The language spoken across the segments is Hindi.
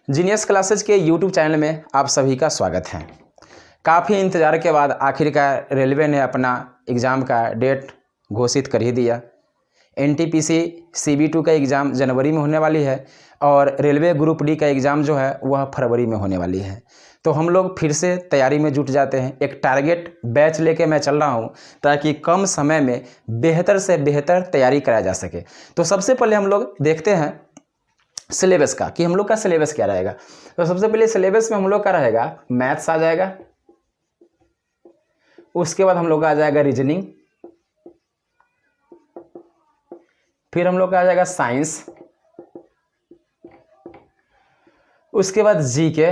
जीनियस क्लासेज के यूट्यूब चैनल में आप सभी का स्वागत है। काफ़ी इंतज़ार के बाद आखिरकार रेलवे ने अपना एग्ज़ाम का डेट घोषित कर ही दिया। एनटीपीसी CB2 का एग्ज़ाम जनवरी में होने वाली है और रेलवे ग्रुप डी का एग्ज़ाम जो है वह फरवरी में होने वाली है। तो हम लोग फिर से तैयारी में जुट जाते हैं। एक टारगेट बैच लेके मैं चल रहा हूं ताकि कम समय में बेहतर से बेहतर तैयारी कराया जा सके। तो सबसे पहले हम लोग देखते हैं सिलेबस का कि हम लोग का सिलेबस क्या रहेगा। तो सबसे पहले सिलेबस में हम लोग का रहेगा मैथ्स आ जाएगा, उसके बाद हम लोग का आ जाएगा रीजनिंग, फिर हम लोग का आ जाएगा साइंस, उसके बाद GK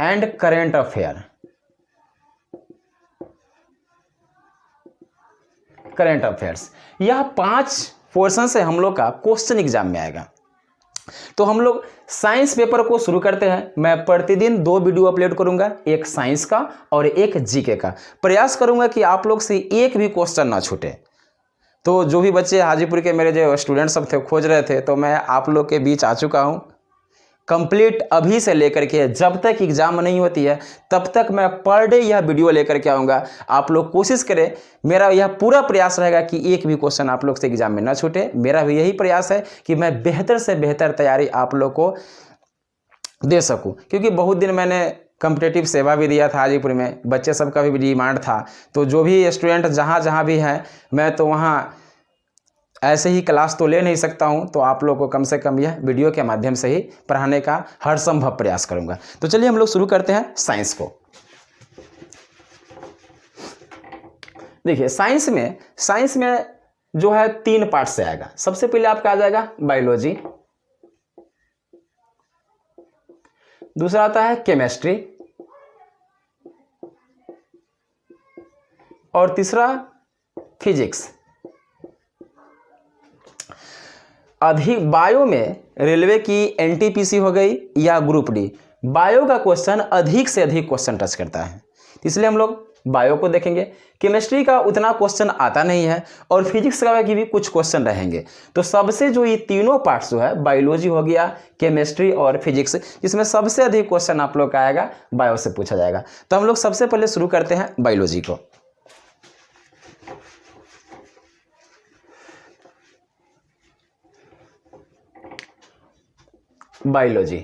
and current affair. Current affairs, यह 5 पोर्शन से हम लोग का क्वेश्चन एग्जाम में आएगा। तो हम लोग साइंस पेपर को शुरू करते हैं। मैं प्रतिदिन 2 वीडियो अपलोड करूंगा, एक साइंस का और एक जीके का। प्रयास करूंगा कि आप लोग से एक भी क्वेश्चन ना छूटे। तो जो भी बच्चे हाजीपुर के मेरे जो स्टूडेंट सब थे खोज रहे थे, तो मैं आप लोग के बीच आ चुका हूं। कंप्लीट अभी से लेकर के जब तक एग्जाम नहीं होती है तब तक मैं पर डे यह वीडियो लेकर के आऊँगा। आप लोग कोशिश करें, मेरा यह पूरा प्रयास रहेगा कि एक भी क्वेश्चन आप लोग से एग्जाम में ना छूटे। मेरा भी यही प्रयास है कि मैं बेहतर से बेहतर तैयारी आप लोग को दे सकूं, क्योंकि बहुत दिन मैंने कॉम्पिटिटिव सेवा भी दिया था हाजीपुर में, बच्चे सबका भी डिमांड था। तो जो भी स्टूडेंट जहाँ भी हैं, मैं तो वहाँ ऐसे ही क्लास तो ले नहीं सकता हूं। तो आप लोग को कम से कम यह वीडियो के माध्यम से ही पढ़ाने का हर संभव प्रयास करूंगा। तो चलिए हम लोग शुरू करते हैं साइंस को। देखिए साइंस में जो है 3 पार्ट से आएगा। सबसे पहले आपका आ जाएगा बायोलॉजी, दूसरा आता है केमिस्ट्री और तीसरा फिजिक्स। अधिक बायो में रेलवे की एनटीपीसी हो गई या ग्रुप डी, बायो का क्वेश्चन अधिक से अधिक क्वेश्चन टच करता है, इसलिए हम लोग बायो को देखेंगे। केमिस्ट्री का उतना क्वेश्चन आता नहीं है और फिजिक्स का भी कुछ क्वेश्चन रहेंगे। तो सबसे जो ये तीनों पार्ट्स जो है, बायोलॉजी हो गया, केमिस्ट्री और फिजिक्स, इसमें सबसे अधिक क्वेश्चन आप लोग का आएगा बायो से पूछा जाएगा। तो हम लोग सबसे पहले शुरू करते हैं बायोलॉजी को। बायोलॉजी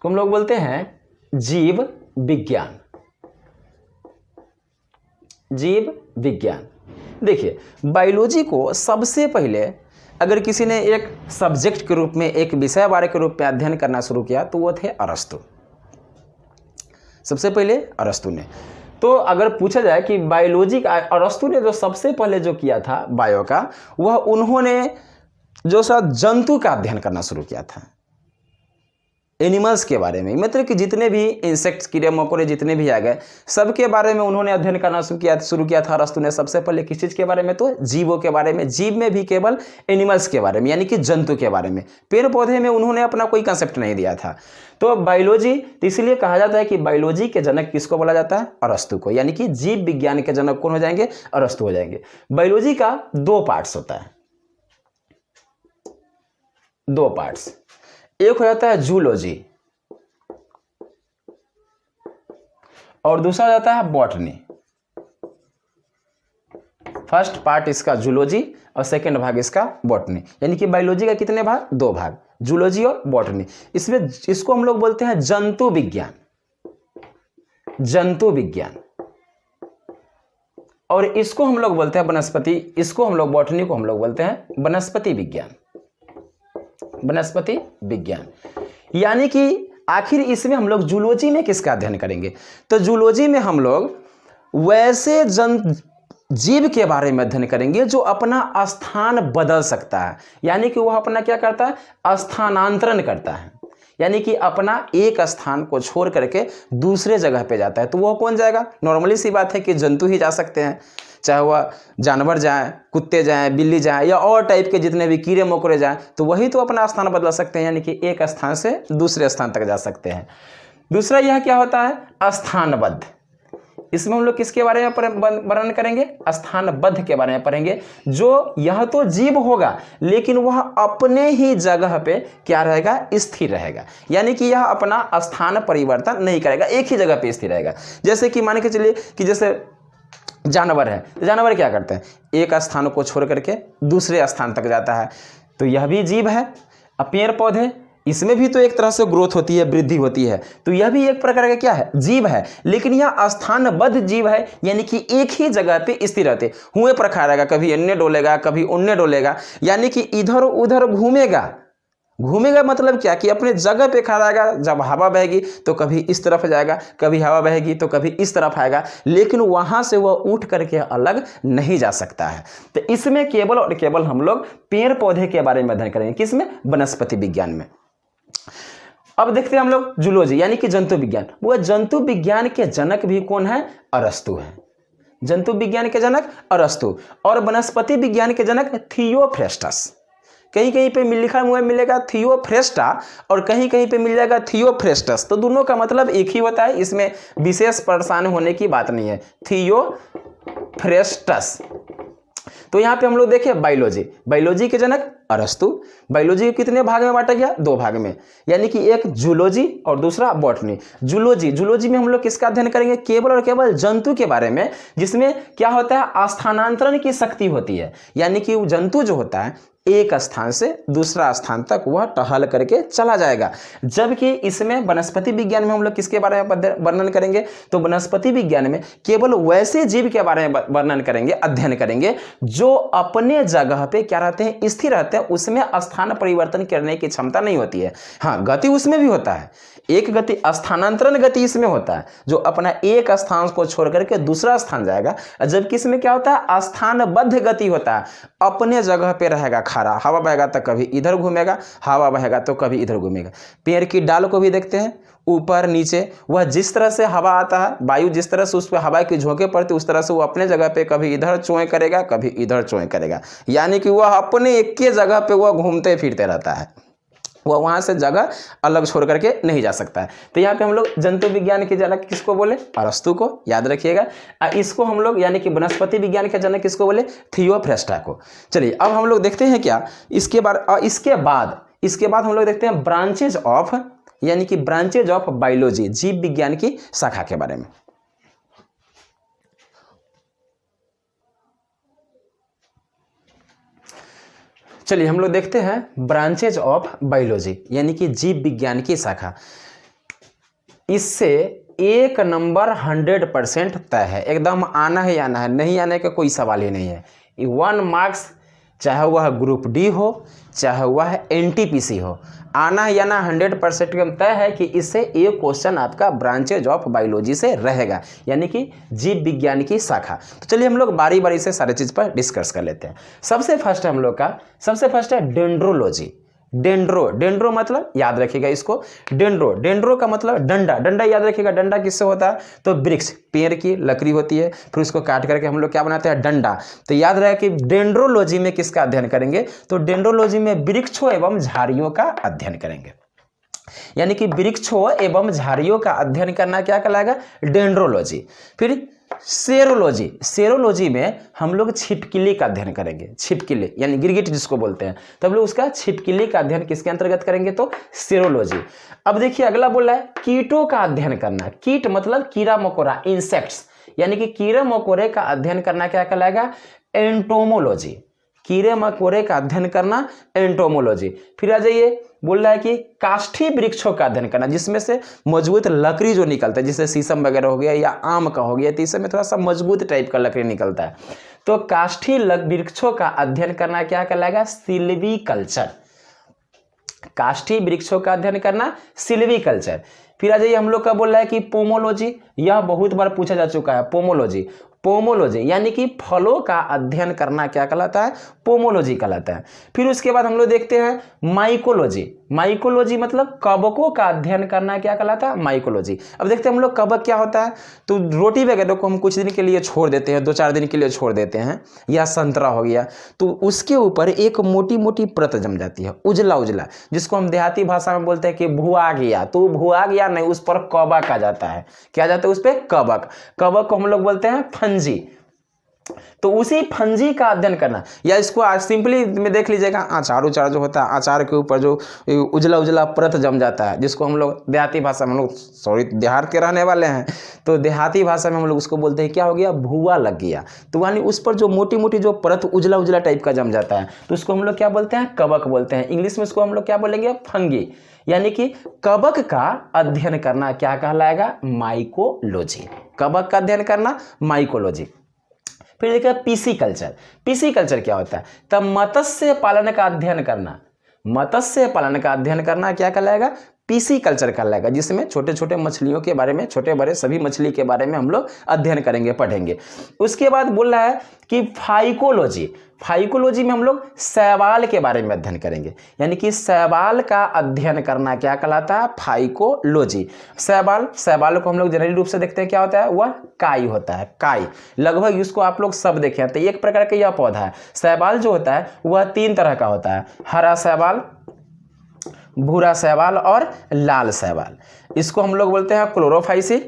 को हम लोग बोलते हैं जीव विज्ञान। जीव विज्ञान, देखिए बायोलॉजी को सबसे पहले अगर किसी ने एक सब्जेक्ट के रूप में, एक विषय वारे के रूप में अध्ययन करना शुरू किया तो वो थे अरस्तु। सबसे पहले अरस्तु ने। तो अगर पूछा जाए कि बायोलॉजी का अरस्तु ने जो सबसे पहले जो किया था बायो का, वह उन्होंने जो सा जंतु का अध्ययन करना शुरू किया था, एनिमल्स के बारे में। मतलब कि जितने भी इंसेक्ट्स, कीड़े मकोड़े जितने भी आ गए, सबके बारे में उन्होंने अध्ययन करना शुरू किया था अरस्तु ने। सबसे पहले किस चीज़ के बारे में? तो जीवों के बारे में। जीव में भी केवल एनिमल्स के बारे में, यानी कि जंतु के बारे में। पेड़ पौधे में उन्होंने अपना कोई कंसेप्ट नहीं दिया था। तो बायोलॉजी, इसलिए कहा जाता है कि बायोलॉजी के जनक किसको बोला जाता है? अरस्तु को। यानी कि जीव विज्ञान के जनक कौन हो जाएंगे? अरस्तु हो जाएंगे। बायोलॉजी का 2 पार्ट्स होता है, 2 पार्ट्स। एक हो जाता है जूलॉजी और दूसरा हो जाता है बॉटनी। फर्स्ट पार्ट इसका जूलॉजी और सेकंड भाग इसका बॉटनी। यानी कि बायोलॉजी का कितने भाग? 2 भाग, जूलॉजी और बॉटनी। इसमें इसको हम लोग बोलते हैं जंतु विज्ञान। जंतु विज्ञान। और इसको हम लोग बोलते हैं वनस्पति। इसको हम लोग, बॉटनी को हम लोग बोलते हैं वनस्पति विज्ञान। वनस्पति विज्ञान। यानी कि आखिर इसमें हम लोग जूलॉजी में किसका अध्ययन करेंगे? तो जूलॉजी में हम लोग वैसे जीव के बारे में अध्ययन करेंगे जो अपना स्थान बदल सकता है। यानी कि वह अपना क्या करता है? स्थानांतरण करता है। यानी कि अपना एक स्थान को छोड़ करके दूसरे जगह पे जाता है। तो वह कौन जाएगा? नॉर्मली सी बात है कि जंतु ही जा सकते हैं, चाहे वह जानवर जाएं, कुत्ते जाएं, बिल्ली जाएं या और टाइप के जितने भी कीड़े मकोड़े जाएं, तो वही तो अपना स्थान बदल सकते हैं। यानी कि एक स्थान से दूसरे स्थान तक जा सकते हैं। दूसरा यह क्या होता है? स्थानबद्ध। इसमें हम लोग किसके बारे में वर्णन करेंगे? स्थानबद्ध के बारे में पढ़ेंगे। जो यह तो जीव होगा लेकिन वह अपने ही जगह पे क्या रहेगा? स्थिर रहेगा, यानी कि यह अपना स्थान परिवर्तन नहीं करेगा, एक ही जगह पे स्थिर रहेगा। जैसे कि मान के चलिए कि जैसे जानवर है, तो जानवर क्या करते हैं? एक स्थान को छोड़ करके दूसरे स्थान तक जाता है, तो यह भी जीव है। अब पेड़ पौधे, इसमें भी तो एक तरह से ग्रोथ होती है, वृद्धि होती है, तो यह भी एक प्रकार का क्या है? जीव है, लेकिन यह स्थानबद्ध जीव है, यानी कि एक ही जगह पे स्थिर रहते हुए पर खा रहेगा, कभी अन्य डोलेगा कभी उन्ने डोलेगा, यानी कि इधर उधर घूमेगा। घूमेगा मतलब क्या? कि अपने जगह पे खड़ा रहेगा। जब हवा बहेगी तो कभी इस तरफ जाएगा, कभी हवा बहेगी तो कभी इस तरफ आएगा, लेकिन वहां से वह उठ करके अलग नहीं जा सकता है। तो इसमें केवल और केवल हम लोग पेड़ पौधे के बारे में अध्ययन करेंगे। किसमें? वनस्पति विज्ञान में। अब देखते हैं हम लोग जूलॉजी यानी कि जंतु विज्ञान। वह जंतु विज्ञान के जनक भी कौन है? अरस्तु है। जंतु विज्ञान के जनक अरस्तु, और वनस्पति विज्ञान के जनक थियोफ्रेस्टस। कहीं कहीं पे लिखा हुआ मिलेगा थियोफ्रेस्टा और कहीं कहीं पे मिल जाएगा थियोफ्रेस्टस, तो दोनों का मतलब एक ही होता है, इसमें विशेष परेशान होने की बात नहीं है। थियोफ्रेस्टस। तो यहाँ पे हम लोग देखें बायोलॉजी। बायोलॉजी के जनक अरस्तु। बायोलॉजी के कितने भाग में बांटा गया? 2 भाग में, यानी कि एक जूलॉजी और दूसरा बॉटनी। जूलॉजी में हम लोग किसका अध्ययन करेंगे? केवल और केवल जंतु के बारे में, जिसमें क्या होता है? स्थानांतरण की शक्ति होती है, यानी कि वो जंतु जो होता है एक स्थान से दूसरा स्थान तक वह टहल करके चला जाएगा। जबकि इसमें वनस्पति विज्ञान में हम लोग किसके बारे में वर्णन करेंगे? तो वनस्पति विज्ञान में केवल वैसे जीव के बारे में वर्णन करेंगे, अध्ययन करेंगे जो अपने जगह पे क्या रहते हैं? स्थिर रहते हैं, उसमें स्थान परिवर्तन करने की क्षमता नहीं होती है। हाँ, गति उसमें भी होता है, एक गति स्थानांतरण गति इसमें होता है, जो अपना एक स्थान को छोड़ करके दूसरा स्थान जाएगा। जबकि इसमें क्या होता है? स्थानबद्ध गति होता है, अपने जगह पे रहेगा खड़ा, हवा बहेगा तो कभी इधर घूमेगा, हवा बहेगा तो कभी इधर घूमेगा। पेड़ की डाल को भी देखते हैं, ऊपर नीचे, वह जिस तरह से हवा आता है, वायु जिस तरह से उस पर हवा की झोंके पड़ती, उस तरह से वो अपने जगह पे कभी इधर चोएं करेगा कभी इधर चोएं करेगा, यानी कि वह अपने एक के जगह पे वह घूमते फिरते रहता है, वह वहां से जगह अलग छोड़ करके नहीं जा सकता है। तो यहाँ पे हम लोग जंतु विज्ञान के जनक किसको बोले? अरस्तु को, याद रखिएगा। इसको हम लोग यानी कि वनस्पति विज्ञान के जनक किसको बोले? थियोफ्रेस्टा को। चलिए अब हम लोग देखते हैं क्या इसके बाद हम लोग देखते हैं ब्रांचेज ऑफ, यानी कि ब्रांचेज ऑफ बायोलॉजी, जीव विज्ञान की शाखा के बारे में। चलिए हम लोग देखते हैं ब्रांचेज ऑफ बायोलॉजी, यानी कि जीव विज्ञान की शाखा। इससे एक नंबर 100% तय है, एकदम आना ही आना है, नहीं आने का कोई सवाल ही नहीं है। 1 मार्क्स, चाहे वह ग्रुप डी हो चाहे वह एनटीपीसी हो, आना ही आना 100% तय है कि इससे एक क्वेश्चन आपका ब्रांचेज ऑफ बायोलॉजी से रहेगा, यानी कि जीव विज्ञान की शाखा। तो चलिए हम लोग बारी बारी से सारे चीज़ पर डिस्कस कर लेते हैं। सबसे फर्स्ट है डेंड्रोलॉजी। डेंड्रो मतलब याद रखिएगा इसको, डेंड्रो का मतलब डंडा याद रखिएगा। डंडा किससे होता है? तो वृक्ष, पेड़ की लकड़ी होती है, फिर उसको काट करके हम लोग क्या बनाते हैं? डंडा। तो याद रहे कि डेंड्रोलॉजी में किसका अध्ययन करेंगे? तो डेंड्रोलॉजी में वृक्षों एवं झाड़ियों का अध्ययन करेंगे, यानी कि वृक्षों एवं झाड़ियों का अध्ययन करना क्या कहलाएगा? डेंड्रोलॉजी। फिर सेरोलॉजी में हम लोग छिपकली का अध्ययन करेंगे। छिपकली यानी गिरगिट जिसको बोलते हैं, तो हम लोग उसका छिपकली का अध्ययन किसके अंतर्गत करेंगे? तो सेरोलॉजी। अब देखिए अगला बोल रहा है कीटों का अध्ययन करना। कीट मतलब कीड़ा मकोड़ा, इंसेक्ट्स, यानी कि कीड़े मकोड़े का अध्ययन करना क्या कहलाएगा? एंटोमोलॉजी। कीड़े मकोड़े का अध्ययन करना एंटोमोलॉजी। फिर आ जाइए, बोल रहा है कि काष्ठी वृक्षों का अध्ययन करना, जिसमें से मजबूत लकड़ी जो निकलता है, जैसे शीशम वगैरह हो गया या आम का हो गया, तो इसमें थोड़ा सा मजबूत टाइप का लकड़ी निकलता है। तो काष्ठी वृक्षों का अध्ययन करना क्या कहलाएगा? सिल्वीकल्चर। काष्ठी वृक्षों का अध्ययन करना सिल्वीकल्चर। फिर आ जाइए हम लोग का बोल रहा है कि पोमोलॉजी, यह बहुत बार पूछा जा चुका है। पोमोलॉजी पोमोलॉजी, यानी कि फलों का अध्ययन करना क्या कहलाता है? पोमोलॉजी कहलाता है। फिर उसके बाद हम लोग देखते हैं माइकोलॉजी। माइकोलॉजी मतलब कवकों का अध्ययन करना क्या कहलाता है? माइकोलॉजी। अब देखते हैं हम लोग कवक क्या होता है। तो रोटी वगैरह को हम कुछ दिन के लिए छोड़ देते हैं, 2-4 दिन के लिए छोड़ देते हैं, या संतरा हो गया, तो उसके ऊपर एक मोटी मोटी परत जम जाती है, उजला उजला, जिसको हम देहाती भाषा में बोलते हैं कि भुआ गया। तो भुआ गया नहीं, उस पर कवक आ जाता है। क्या जाता है उस पर? कवक। कवक को हम लोग बोलते हैं फंजी। तो उसी फंजी का अध्ययन करना, या इसको आज सिंपली में देख लीजिएगा, अचार उचार जो होता है, अचार के ऊपर जो उजला उजला परत जम जाता है, जिसको हम लोग देहाती भाषा में, हम लोग सॉरी देहात के रहने वाले हैं, तो देहाती भाषा में हम लोग उसको बोलते हैं क्या हो गया? भुआ लग गया। तो यानी उस पर जो मोटी मोटी जो परत उजला उजला टाइप का जम जाता है, तो उसको हम लोग क्या बोलते हैं? कवक बोलते हैं। इंग्लिश में उसको हम लोग क्या बोलेंगे? फंगी। यानी कि कवक का अध्ययन करना क्या कहलाएगा? माइकोलॉजी। कवक का अध्ययन करना माइकोलॉजी। फिर देखिए पिसीकल्चर। पिसीकल्चर क्या होता है? तब मत्स्य पालन का अध्ययन करना। मत्स्य पालन का अध्ययन करना क्या कहलाएगा? पिसीकल्चर कहलाएगा, जिसमें छोटे छोटे मछलियों के बारे में, छोटे बड़े सभी मछली के बारे में हम लोग अध्ययन करेंगे, पढ़ेंगे। उसके बाद बोल रहा है कि फाइकोलॉजी। फाइकोलॉजी में हम लोग शैवाल के बारे में अध्ययन करेंगे, यानी कि शैवाल का अध्ययन करना क्या कहलाता है? फाइकोलॉजी। शैवाल, शैवाल को हम लोग जनरली रूप से देखते हैं क्या होता है? वह काई होता है, काई। लगभग इसको आप लोग सब देखे हैं। तो एक प्रकार का यह पौधा है। शैवाल जो होता है वह 3 तरह का होता है, हरा शैवाल, भूरा शैवाल और लाल शैवाल। इसको हम लोग बोलते हैं क्लोरोफाइसी,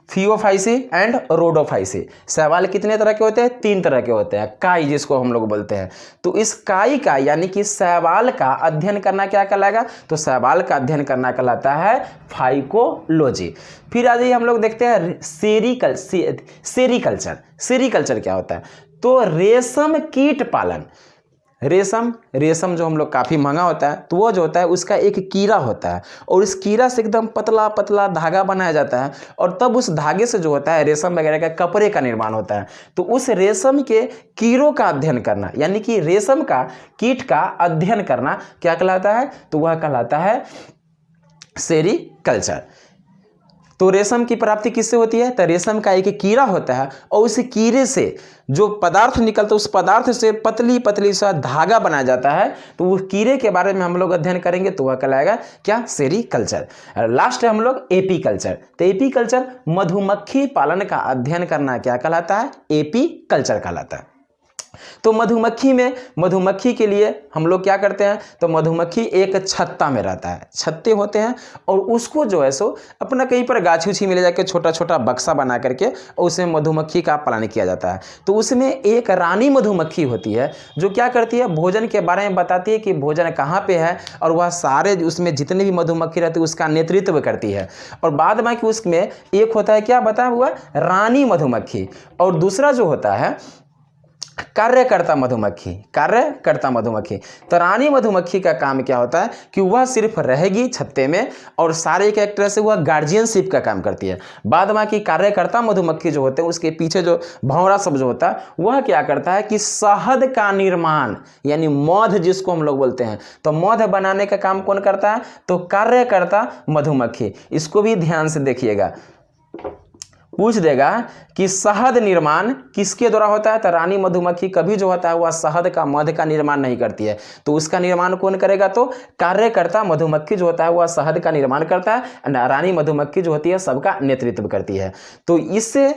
फियोफाइसी एंड रोडोफाइसी। शैवाल कितने तरह के होते हैं? 3 तरह के होते हैं। काई जिसको हम लोग बोलते हैं, तो इस काई का यानी कि शैवाल का अध्ययन करना क्या कहलाएगा? तो शैवाल का अध्ययन करना कहलाता है फाइकोलॉजी। फिर आज हम लोग देखते हैं सेरीकल्चर। सेरीकल्चर क्या होता है? तो रेशम कीट पालन। रेशम जो हम लोग काफ़ी महंगा होता है, तो वो जो होता है उसका एक कीड़ा होता है, और इस कीड़ा से एकदम पतला पतला धागा बनाया जाता है, और तब उस धागे से जो होता है रेशम वगैरह का कपड़े का निर्माण होता है। तो उस रेशम के कीड़ों का अध्ययन करना, यानी कि रेशम का कीट का अध्ययन करना क्या कहलाता है? तो वह कहलाता है सेरीकल्चर। तो रेशम की प्राप्ति किससे होती है? तो रेशम का एक कीड़ा होता है, और उस कीड़े से जो पदार्थ निकलता है, उस पदार्थ से पतली पतली सा धागा बनाया जाता है। तो वो कीड़े के बारे में हम लोग अध्ययन करेंगे, तो वह कहलाएगा क्या? सेरीकल्चर। लास्ट है हम लोग एपीकल्चर। तो एपीकल्चर मधुमक्खी पालन का अध्ययन करना क्या कहलाता है? एपीकल्चर कहलाता है। तो मधुमक्खी में, मधुमक्खी के लिए हम लोग क्या करते हैं? तो मधुमक्खी एक छत्ता में रहता है, छत्ते होते हैं, और उसको जो है सो अपना कहीं पर गाछी उछी में ले जाकर छोटा छोटा बक्सा बना करके और उसमें मधुमक्खी का पालन किया जाता है। तो उसमें एक रानी मधुमक्खी होती है जो क्या करती है? भोजन के बारे में बताती है कि भोजन कहाँ पे है, और वह सारे उसमें जितने भी मधुमक्खी रहती है उसका नेतृत्व करती है। और बाद में कि उसमें एक होता है क्या बताया हुआ? रानी मधुमक्खी, और दूसरा जो होता है कार्यकर्ता मधुमक्खी। कार्यकर्ता मधुमक्खी। तो रानी मधुमक्खी का काम क्या होता है कि वह सिर्फ रहेगी छत्ते में, और सारे के एक तरह से वह गार्जियनशिप का काम करती है। बाद में कि कार्यकर्ता मधुमक्खी जो होते हैं उसके पीछे जो भंवरा सब जो होता है वह क्या करता है कि शहद का निर्माण, यानी मध जिसको हम लोग बोलते हैं, तो मध बनाने का काम कौन करता है? तो कार्यकर्ता मधुमक्खी। इसको भी ध्यान से देखिएगा, पूछ देगा कि शहद निर्माण किसके द्वारा होता है? तो रानी मधुमक्खी कभी जो होता है वह शहद का, मध का निर्माण नहीं करती है। तो उसका निर्माण कौन करेगा? तो कार्यकर्ता मधुमक्खी जो होता है वह शहद का निर्माण करता है, रानी मधुमक्खी जो होती है सबका नेतृत्व करती है। तो इससे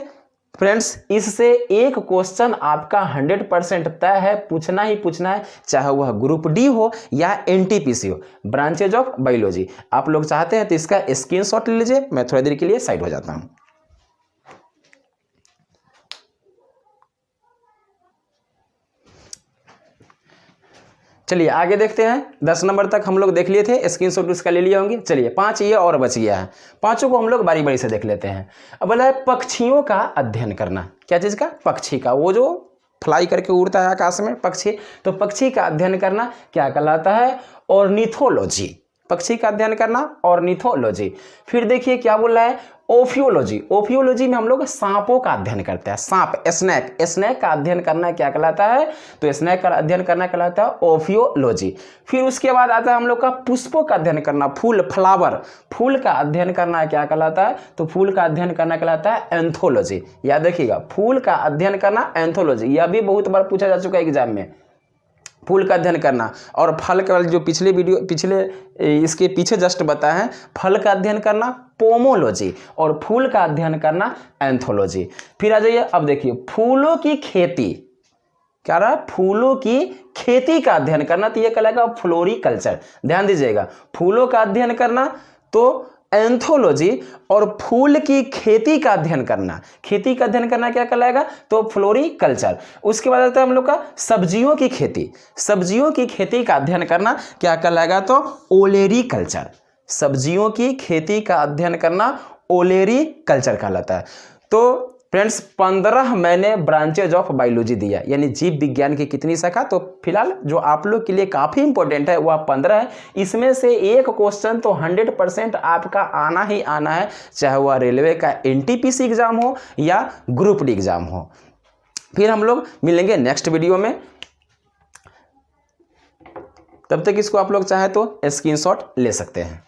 फ्रेंड्स, इससे एक क्वेश्चन आपका 100% तय है, पूछना ही पूछना है, चाहे वह ग्रुप डी हो या एनटीपीसी हो, ब्रांचेज ऑफ बायोलॉजी। आप लोग चाहते हैं तो इसका स्क्रीनशॉट ले लीजिए। मैं थोड़ी देर के लिए साइड हो जाता हूँ। चलिए आगे देखते हैं। 10 नंबर तक हम लोग देख लिए थे, स्क्रीनशॉट उसका ले लिए होंगे। चलिए 5 ये और बच गया है, 5 को हम लोग बारी बारी से देख लेते हैं। अब बोला है पक्षियों का अध्ययन करना। क्या चीज़ का? पक्षी का, वो जो फ्लाई करके उड़ता है आकाश में, पक्षी। तो पक्षी का अध्ययन करना क्या कहलाता है? ऑर्निथोलॉजी पक्षी का अध्ययन करना, ऑर्निथोलॉजी। फिर देखिए क्या बोल रहा है, ओफियोलॉजी। ओफियोलॉजी में हम लोग सांपों का अध्ययन करते हैं, सांप, स्नेक, स्नेक का अध्ययन करना क्या कहलाता है, तो स्नेक का अध्ययन करना कहलाता है ओफियोलॉजी। फिर उसके बाद आता है हम लोग का पुष्पों का अध्ययन करना, फूल, फ्लावर, फूल का अध्ययन करना क्या कहलाता है, तो फूल का अध्ययन करना कहलाता है एंथोलॉजी। याद रखिएगा, फूल का अध्ययन करना एंथोलॉजी, यह भी बहुत बार पूछा जा चुका है एग्जाम में, फूल का अध्ययन करना। और फल का जो पिछले इसके पीछे जस्ट बताया है, फल का अध्ययन करना पोमोलॉजी और फूल का अध्ययन करना एंथोलॉजी। फिर आ जाइए, अब देखिए फूलों की खेती, क्या रहा, फूलों की खेती का अध्ययन करना, तो ये कहलाएगा फ्लोरिकल्चर। ध्यान दीजिएगा, फूलों का अध्ययन करना तो एंथोलॉजी, और फूल की खेती का अध्ययन करना, खेती का अध्ययन करना क्या कहलाएगा, तो फ्लोरिकल्चर। उसके बाद आता है हम लोग का सब्जियों की खेती, सब्जियों की खेती का अध्ययन करना क्या कहलाएगा, तो ओलेरीकल्चर। सब्जियों की खेती का अध्ययन करना ओलेरीकल्चर कहलाता है। तो फ्रेंड्स 15 मैंने ब्रांचेज ऑफ बायोलॉजी दिया, यानी जीव विज्ञान की कितनी शाखा, तो फिलहाल जो आप लोग के लिए काफ़ी इंपॉर्टेंट है वह 15 है। इसमें से एक क्वेश्चन तो 100% आपका आना ही आना है, चाहे वह रेलवे का NTPC एग्जाम हो या ग्रुप डी एग्जाम हो। फिर हम लोग मिलेंगे नेक्स्ट वीडियो में, तब तक इसको आप लोग चाहे तो स्क्रीनशॉट ले सकते हैं।